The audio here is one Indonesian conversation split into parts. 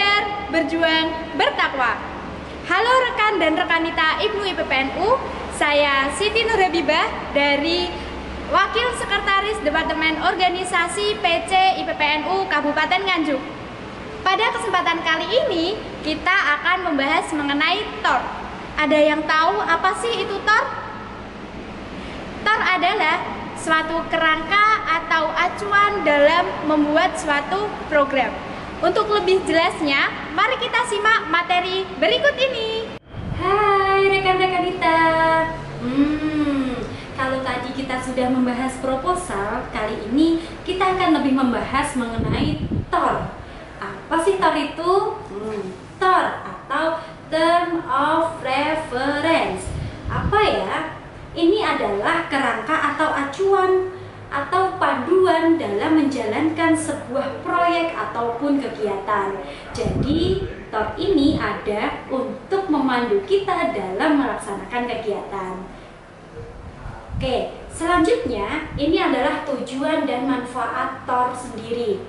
belajar, berjuang, bertakwa. Halo rekan dan rekanita IPNU IPPNU, saya Siti Nur Habibah dari Wakil Sekretaris Departemen Organisasi PC IPPNU Kabupaten Nganjuk. Pada kesempatan kali ini, kita akan membahas mengenai TOR. Ada yang tahu apa sih itu TOR? TOR adalah suatu kerangka atau acuan dalam membuat suatu program. Untuk lebih jelasnya, mari kita simak materi berikut ini. Hai rekan-rekan kita. Kalau tadi kita sudah membahas proposal, kali ini kita akan lebih membahas mengenai TOR. Apa sih TOR itu? TOR atau Term of Reference. Apa ya? Ini adalah kerangka atau acuan atau panduan dalam menjalankan sebuah proyek ataupun kegiatan. Jadi, TOR ini ada untuk memandu kita dalam melaksanakan kegiatan. Oke, selanjutnya ini adalah tujuan dan manfaat TOR sendiri.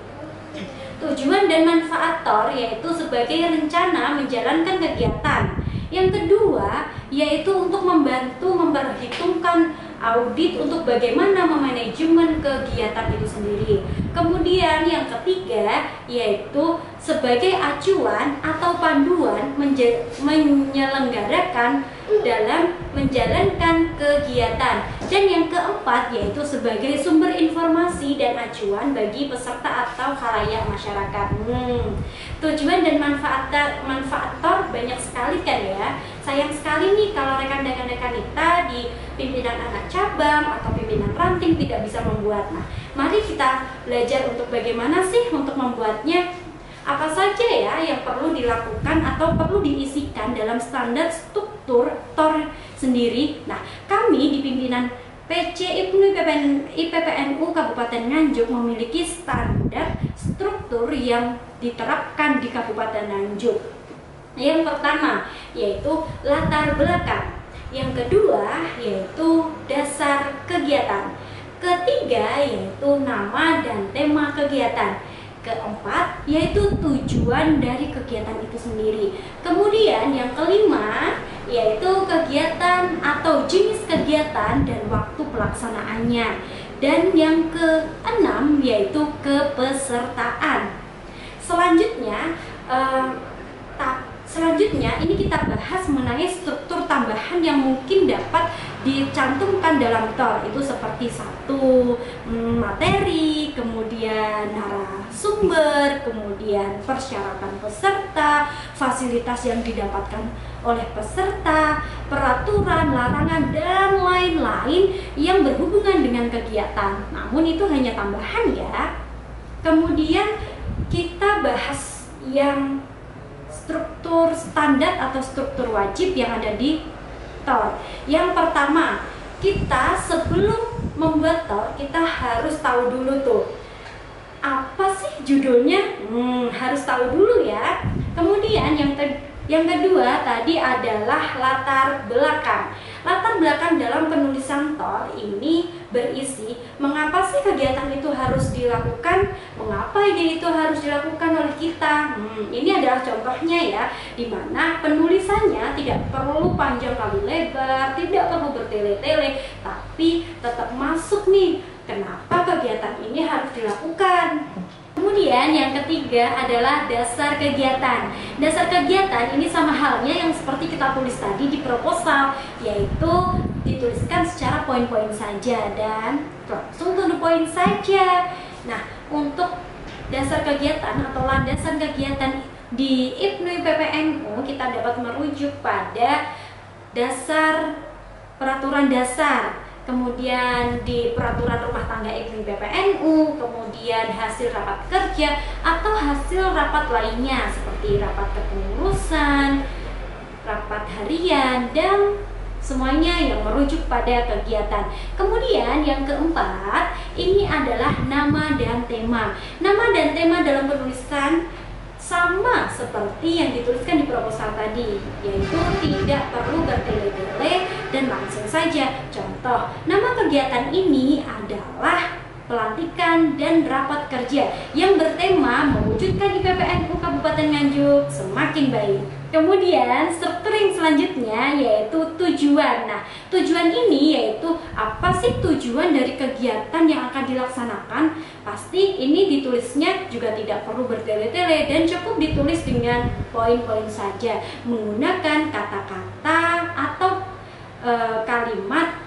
Tujuan dan manfaat TOR yaitu sebagai rencana menjalankan kegiatan. Yang kedua yaitu untuk membantu memperhitungkan audit untuk bagaimana memanajemen kegiatan itu sendiri. Kemudian yang ketiga yaitu sebagai acuan atau panduan menyelenggarakan dalam menjalankan kegiatan. Dan yang keempat yaitu sebagai sumber informasi dan acuan bagi peserta atau khalayak masyarakat. Tujuan dan manfaat TOR banyak sekali kan ya. Sayang sekali nih kalau rekan-rekan kita di pimpinan anak cabang atau pimpinan ranting tidak bisa membuat. Nah, mari kita belajar untuk bagaimana sih untuk membuatnya. Apa saja ya yang perlu dilakukan atau perlu diisikan dalam standar struktur TOR sendiri. Nah, kami di pimpinan PC IPNU IPPNU Kabupaten Nganjuk memiliki standar struktur yang diterapkan di Kabupaten Nganjuk. Yang pertama yaitu latar belakang. Yang kedua yaitu dasar kegiatan. Ketiga yaitu nama dan tema kegiatan. Keempat yaitu tujuan dari kegiatan itu sendiri. Kemudian yang kelima yaitu kegiatan atau jenis kegiatan dan waktu pelaksanaannya. Dan yang keenam yaitu kepesertaan. Selanjutnya ini kita bahas mengenai struktur tambahan yang mungkin dapat dicantumkan dalam TOR. Itu seperti materi, kemudian narasumber, kemudian persyaratan peserta, fasilitas yang didapatkan oleh peserta, peraturan, larangan, dan lain-lain yang berhubungan dengan kegiatan. Namun itu hanya tambahan ya. Kemudian kita bahas yang struktur standar atau struktur wajib yang ada di TOR. Yang pertama, kita sebelum membuat TOR, kita harus tahu dulu tuh apa sih judulnya, harus tahu dulu ya. Kemudian yang kedua tadi adalah latar belakang. Latar belakang dalam penulisan TOR ini berisi mengapa sih kegiatan itu harus dilakukan, mengapa ide itu harus dilakukan oleh kita. Ini adalah contohnya ya, dimana penulisannya tidak perlu panjang kali lebar, tidak perlu bertele-tele, tapi tetap masuk nih kenapa kegiatan ini harus dilakukan. Kemudian yang ketiga adalah dasar kegiatan. Dasar kegiatan ini sama halnya yang seperti kita tulis tadi di proposal, yaitu dituliskan secara poin-poin saja dan langsung to the point saja. Nah, untuk dasar kegiatan atau landasan kegiatan di IPNU IPPNU kita dapat merujuk pada dasar peraturan dasar. Kemudian di peraturan rumah tangga IPNU IPPNU, kemudian hasil rapat kerja atau hasil rapat lainnya seperti rapat kepengurusan, rapat harian, dan semuanya yang merujuk pada kegiatan. Kemudian yang keempat, ini adalah nama dan tema. Nama dan tema dalam penulisan sama seperti yang dituliskan di proposal tadi, yaitu tidak perlu bertele-tele dan langsung saja. Contoh, nama kegiatan ini adalah pelantikan, dan rapat kerja yang bertema mewujudkan IPPNU Kabupaten Nganjuk semakin baik. Kemudian struktur yang selanjutnya yaitu tujuan. Nah, tujuan ini yaitu apa sih tujuan dari kegiatan yang akan dilaksanakan? Pasti ini ditulisnya juga tidak perlu bertele-tele dan cukup ditulis dengan poin-poin saja menggunakan kata-kata atau kalimat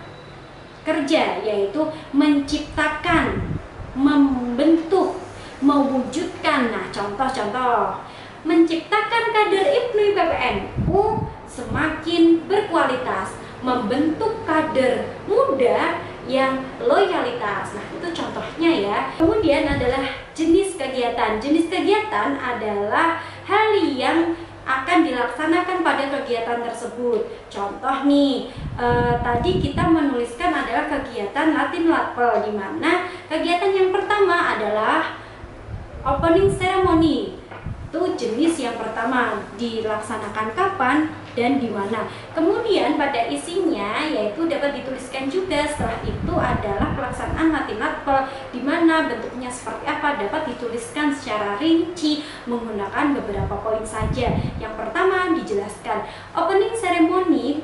kerja, yaitu menciptakan, membentuk, mewujudkan. Nah, contoh-contoh: menciptakan kader IPNU IPPNU semakin berkualitas, membentuk kader muda yang loyalitas. Nah, itu contohnya ya. Kemudian adalah jenis kegiatan. Jenis kegiatan adalah hal yang akan dilaksanakan pada kegiatan tersebut. Contoh nih, tadi kita menuliskan adalah kegiatan Latin Latpel, di mana kegiatan yang pertama adalah opening ceremony. Itu jenis yang pertama, dilaksanakan kapan dan di mana. Kemudian pada isinya yaitu dapat dituliskan juga setelah itu adalah pelaksanaan Latin Latpel, di mana bentuknya seperti apa dapat dituliskan secara rinci menggunakan beberapa poin saja. Yang pertama dijelaskan, opening ceremony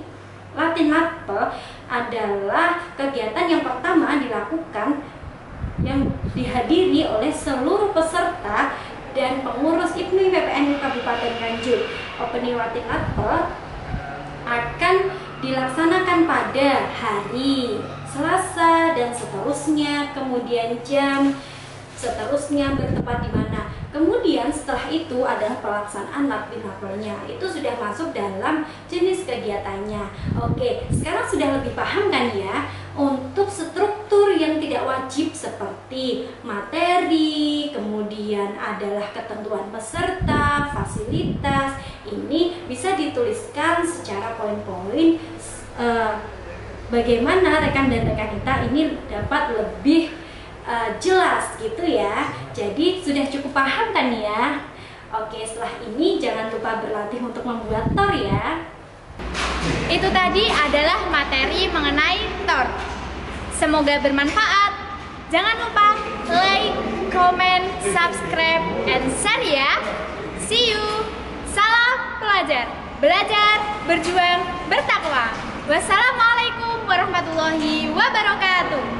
Latin Latpel adalah kegiatan yang pertama dilakukan yang dihadiri oleh seluruh peserta dan pengurus IPNU IPPNU Kabupaten Nganjuk. Opening Latin Latpel akan dilaksanakan pada hari Selasa dan seterusnya, kemudian jam seterusnya bertempat di mana. Kemudian setelah itu adalah pelaksanaan Latin Latpelnya. Itu sudah masuk dalam jenis kegiatannya. Oke, sekarang sudah lebih paham kan ya untuk struktur yang tidak wajib seperti materi, kemudian adalah ketentuan peserta, fasilitas. Ini bisa dituliskan secara poin-poin, bagaimana rekan dan rekan kita ini dapat lebih jelas gitu ya. Jadi sudah cukup paham kan ya? Oke, setelah ini jangan lupa berlatih untuk membuat TOR ya. Itu tadi adalah materi mengenai TOR. Semoga bermanfaat. Jangan lupa like, comment, subscribe, and share ya. See you. Salam pelajar. Belajar, berjuang, bertakwa. Wassalamualaikum warahmatullahi wabarakatuh.